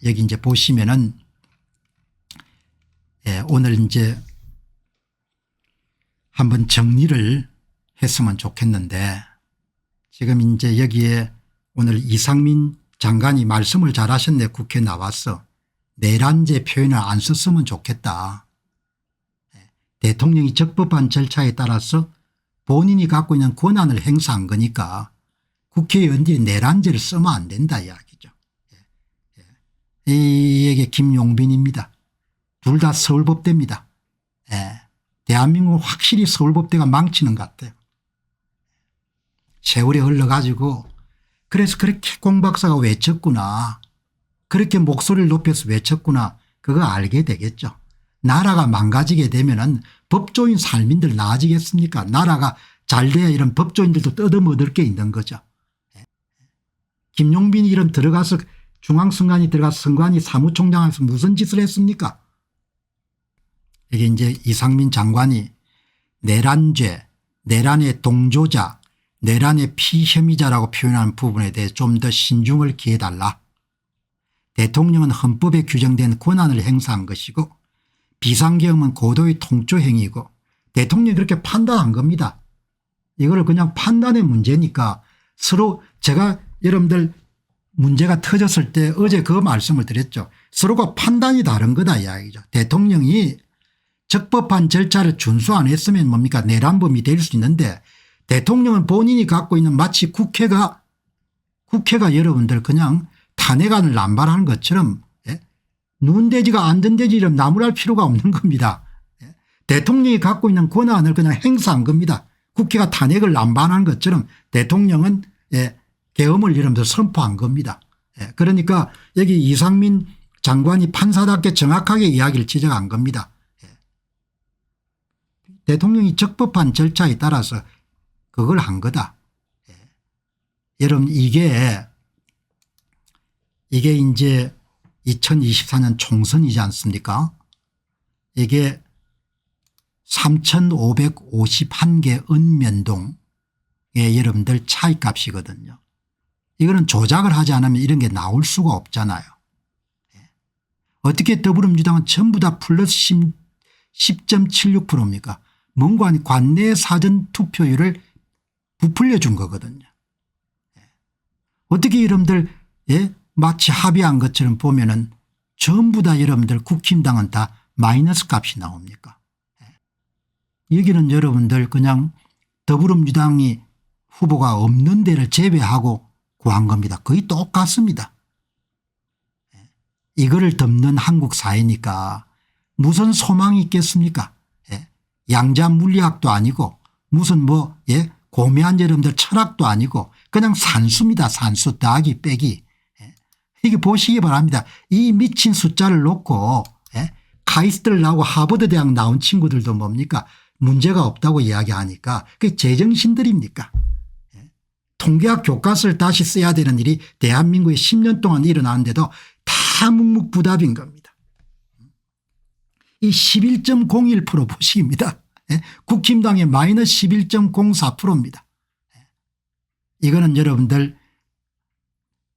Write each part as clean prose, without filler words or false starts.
여기 이제 보시면은 오늘 이제 한번 정리를 했으면 좋겠는데, 지금 이제 여기에 오늘 이상민 장관이 말씀을 잘하셨네. 국회에 나와서 내란죄 표현을 안 썼으면 좋겠다. 대통령이 적법한 절차에 따라서 본인이 갖고 있는 권한을 행사한 거니까 국회의원들이 내란죄를 쓰면 안 된다 이야기죠. 이게 김용빈입니다. 둘 다 서울법대입니다. 대한민국은 확실히 서울법대가 망치는 것 같아요. 세월이 흘러가지고 그래서 그렇게 공 박사가 외쳤구나, 그렇게 목소리를 높여서 외쳤구나, 그거 알게 되겠죠. 나라가 망가지게 되면은 법조인 살민들 나아지겠습니까? 나라가 잘 돼야 이런 법조인들도 뜯어먹을 게 있는 거죠. 김용빈이 이런 들어가서 중앙선관위 들어가서 선관위 사무총장에서 무슨 짓을 했습니까? 이게 이제 이상민 장관이 내란죄, 내란의 동조자, 내란의 피혐의자라고 표현하는 부분에 대해 좀 더 신중을 기해달라. 대통령은 헌법에 규정된 권한을 행사한 것이고 비상계엄은 고도의 통조행위고 대통령이 그렇게 판단한 겁니다. 이걸 그냥 판단의 문제니까 서로, 제가 여러분들 문제가 터졌을 때 어제 그 말씀을 드렸죠. 서로가 판단이 다른 거다 이야기죠. 대통령이 적법한 절차를 준수 안 했으면 뭡니까? 내란범이 될 수 있는데, 대통령은 본인이 갖고 있는 마치 국회가 여러분들 그냥 탄핵안을 남발하는 것처럼 눈대지가 안 된 대지처럼 나무랄 필요가 없는 겁니다. 대통령이 갖고 있는 권한을 그냥 행사한 겁니다. 국회가 탄핵을 남발하는 것처럼 대통령은 계엄을 이러면서 선포한 겁니다. 그러니까 여기 이상민 장관이 판사답게 정확하게 이야기를 지적한 겁니다. 대통령이 적법한 절차에 따라서 그걸 한 거다. 여러분 이게 이제 2024년 총선이지 않습니까? 이게 3,551개 읍면동의 여러분들 차이값이거든요. 이거는 조작을 하지 않으면 이런 게 나올 수가 없잖아요. 어떻게 더불어민주당은 전부 다 플러스 10.76%입니까? 뭔가 관내 사전 투표율을 부풀려 준 거거든요. 어떻게 여러분들 마치 합의한 것처럼 보면은 전부 다 여러분들 국힘당은 다 마이너스 값이 나옵니까? 여기는 여러분들 그냥 더불어민주당이 후보가 없는 데를 제외하고 구한 겁니다. 거의 똑같습니다. 이거를 덮는 한국 사회니까 무슨 소망이 있겠습니까? 양자 물리학도 아니고 무슨 고매한 여러분들 철학도 아니고 그냥 산수입니다. 산수 더하기 빼기. 이게 보시기 바랍니다. 이 미친 숫자를 놓고 카이스트를 나오고 하버드 대학 나온 친구들도 뭡니까? 문제가 없다고 이야기하니까 그게 제정신들입니까? 통계학 교과서를 다시 써야 되는 일이 대한민국에 10년 동안 일어나는데도 다 묵묵부답인 겁니다. 이 11.01% 보시기입니다. 국힘당의 마이너스 11.04%입니다. 이거는 여러분들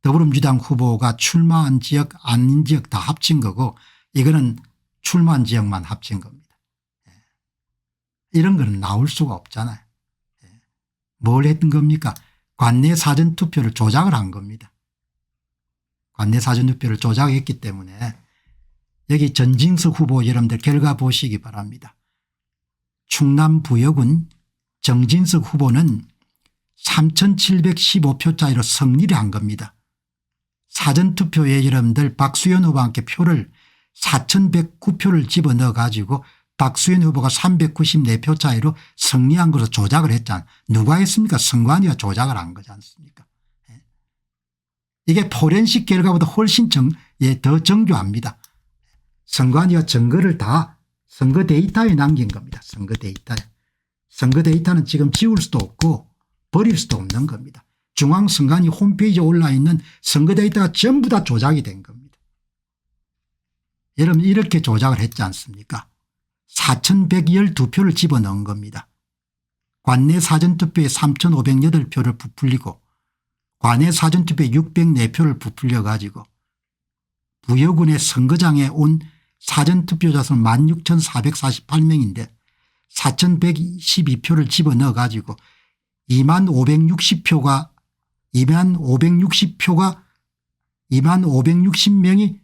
더불어민주당 후보가 출마한 지역 아닌 지역 다 합친 거고, 이거는 출마한 지역만 합친 겁니다. 이런 거는 나올 수가 없잖아요. 뭘 했던 겁니까? 관내 사전투표를 조작을 한 겁니다. 관내 사전투표를 조작했기 때문에 여기 전진석 후보 여러분들 결과 보시기 바랍니다. 충남 부여군 정진석 후보는 3,715표 차이로 승리를 한 겁니다. 사전투표에 여러분들 박수현 후보와 함께 표를 4,109표를 집어넣어 가지고 박수현 후보가 394표 차이로 승리한 것으로 조작을 했잖아요. 누가 했습니까? 선관위가 조작을 한 거지 않습니까? 이게 포렌식 결과보다 훨씬 더 정교합니다. 선관위가 증거를 다 선거 데이터에 남긴 겁니다. 선거 데이터에. 선거 데이터는 지금 지울 수도 없고 버릴 수도 없는 겁니다. 중앙선관위 홈페이지에 올라있는 선거 데이터가 전부 다 조작이 된 겁니다. 여러분 이렇게 조작을 했지 않습니까? 4,112표를 집어넣은 겁니다. 관내 사전투표에 3,508표를 부풀리고 관내 사전투표에 604표를 부풀려 가지고 부여군의 선거장에 온 사전투표자 수는 16,448명인데 4,112표를 집어넣어 가지고 25,560표가 25,560명이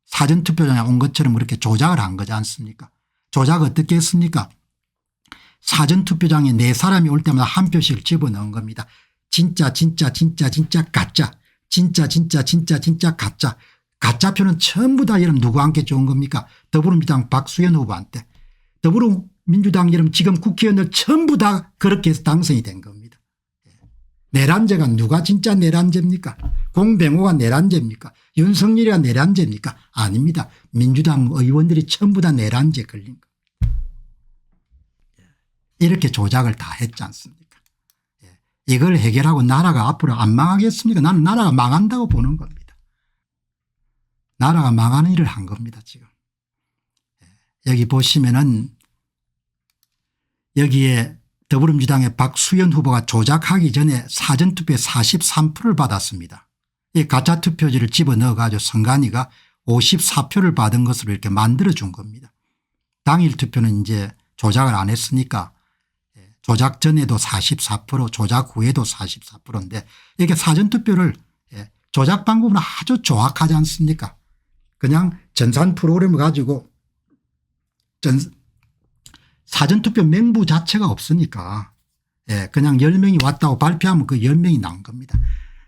사전투표장에 온 것처럼 그렇게 조작을 한 거지 않습니까? 조작 어떻게 했습니까? 사전투표장에 4사람이 올 때마다 한 표씩을 집어넣은 겁니다. 진짜 가짜, 진짜 가짜. 가짜표는 전부 다 여러분 누구 함께 좋은 겁니까? 더불어민주당 박수현 후보한테. 더불어민주당 여러분 지금 국회의원들 전부 다 그렇게 해서 당선이 된 겁니다. 내란죄가 누가 진짜 내란죄입니까? 공병호가 내란죄입니까? 윤석열이가 내란죄입니까? 아닙니다. 민주당 의원들이 전부 다 내란죄 걸린 겁니다. 이렇게 조작을 다 했지 않습니까? 이걸 해결하고 나라가 앞으로 안 망하겠습니까? 나는 나라가 망한다고 보는 겁니다. 나라가 망하는 일을 한 겁니다 지금. 여기 보시면은 여기에 더불어민주당의 박수현 후보가 조작하기 전에 사전투표에 43%를 받았습니다. 이 가짜투표지를 집어넣어 가지고 선관위가 54표를 받은 것으로 이렇게 만들어준 겁니다. 당일 투표는 이제 조작을 안 했으니까 조작 전에도 44% 조작 후에도 44%인데 이렇게 사전투표를 조작 방법은 아주 정확하지 않습니까? 그냥 전산 프로그램을 가지고 사전투표 명부 자체가 없으니까 그냥 10명이 왔다고 발표하면 그 10명이 나온 겁니다.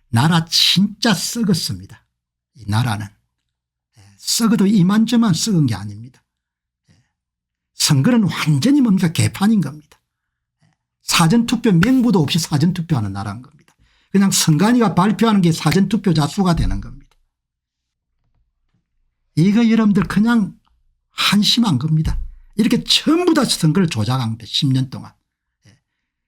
나라 진짜 썩었습니다. 이 나라는. 썩어도 이만저만 썩은 게 아닙니다. 선거는 완전히 뭡니까 개판인 겁니다. 사전투표 명부도 없이 사전투표하는 나라인 겁니다. 그냥 선관위가 발표하는 게 사전투표자 수가 되는 겁니다. 이거 여러분들 그냥 한심한 겁니다. 이렇게 전부 다 선거를 조작한 겁니다. 10년 동안.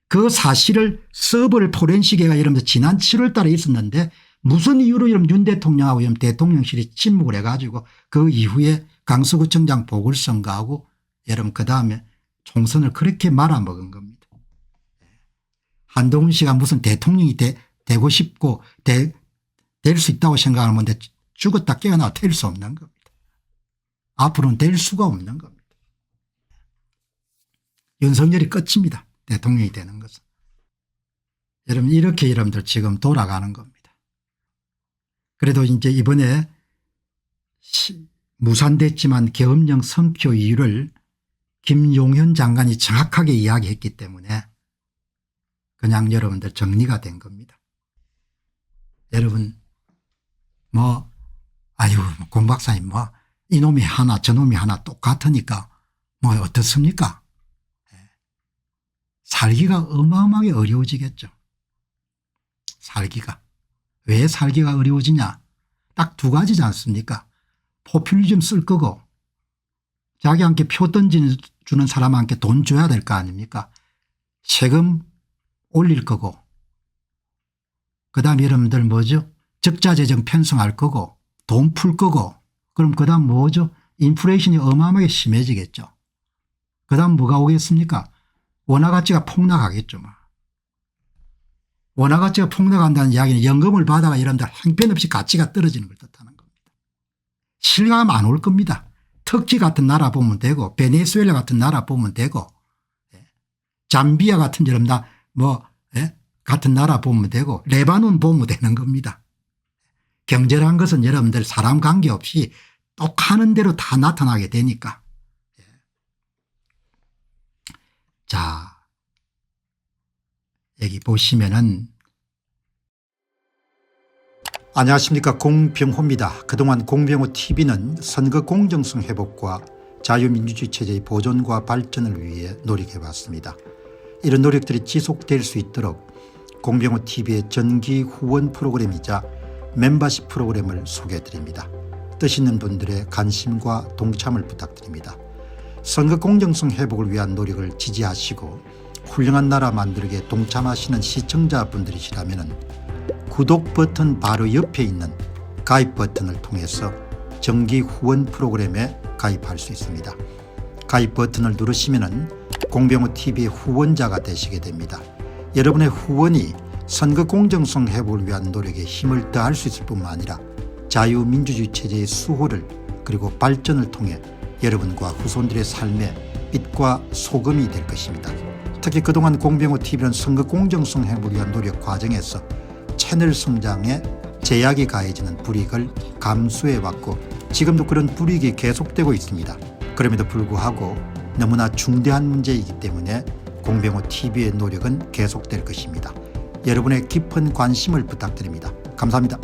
그 사실을 서버를 포렌식회가 여러분들 지난 7월 달에 있었는데 무슨 이유로 여러분 윤 대통령하고 여러분 대통령실이 침묵을 해가지고 그 이후에 강서구청장 보궐선거하고 여러분 그다음에 총선을 그렇게 말아먹은 겁니다. 한동훈 씨가 무슨 대통령이 되고 싶고 될 수 있다고 생각하는데 죽었다 깨어나 될 수 없는 겁니다. 앞으로는 될 수가 없는 겁니다. 윤석열이 끝입니다. 대통령이 되는 것은. 여러분 이렇게 여러분들 지금 돌아가는 겁니다. 그래도 이제 이번에 무산됐지만 계엄령 선포 이유를 김용현 장관이 정확하게 이야기했기 때문에 그냥 여러분들 정리가 된 겁니다. 여러분 아유 공 박사님 이놈이 하나 저놈이 하나 똑같으니까 어떻습니까? 살기가 어마어마하게 어려워지겠죠. 살기가. 왜 살기가 어려워지냐? 딱 두 가지지 않습니까? 포퓰리즘 쓸 거고 자기한테 표 던져주는 사람한테 돈 줘야 될 거 아닙니까? 세금 올릴 거고 그다음 여러분들 적자재정 편성할 거고 돈 풀 거고 그럼 그다음 인플레이션이 어마어마하게 심해지겠죠. 그다음 뭐가 오겠습니까? 원화가치가 폭락하겠죠. 원화가치가 폭락한다는 이야기는 연금을 받아가 여러분들 형편없이 가치가 떨어지는 걸 뜻하는 겁니다. 실감 안 올 겁니다. 터키 같은 나라 보면 되고 베네수엘라 같은 나라 보면 되고 잠비아 같은 여러분들 같은 나라 보면 되고 레바논 보면 되는 겁니다. 경제란 것은 여러분들 사람 관계없이 똑하는 대로 다 나타나게 되니까. 자 여기 보시면은 안녕하십니까 공병호입니다. 그동안 공병호 TV는 선거 공정성 회복과 자유민주주의 체제의 보존과 발전을 위해 노력해왔습니다. 이런 노력들이 지속될 수 있도록 공병호 TV의 정기 후원 프로그램이자 멤버십 프로그램을 소개해드립니다. 뜻 있는 분들의 관심과 동참을 부탁드립니다. 선거 공정성 회복을 위한 노력을 지지하시고 훌륭한 나라 만들기에 동참하시는 시청자분들이시라면 구독 버튼 바로 옆에 있는 가입 버튼을 통해서 정기 후원 프로그램에 가입할 수 있습니다. 가입 버튼을 누르시면 공병호 TV의 후원자가 되시게 됩니다. 여러분의 후원이 선거 공정성 회복을 위한 노력에 힘을 더할 수 있을 뿐만 아니라 자유민주주의 체제의 수호를 그리고 발전을 통해 여러분과 후손들의 삶에 빛과 소금이 될 것입니다. 특히 그동안 공병호TV는 선거 공정성 행보를 위한 노력 과정에서 채널 성장에 제약이 가해지는 불이익을 감수해왔고 지금도 그런 불이익이 계속되고 있습니다. 그럼에도 불구하고 너무나 중대한 문제이기 때문에 공병호TV의 노력은 계속될 것입니다. 여러분의 깊은 관심을 부탁드립니다. 감사합니다.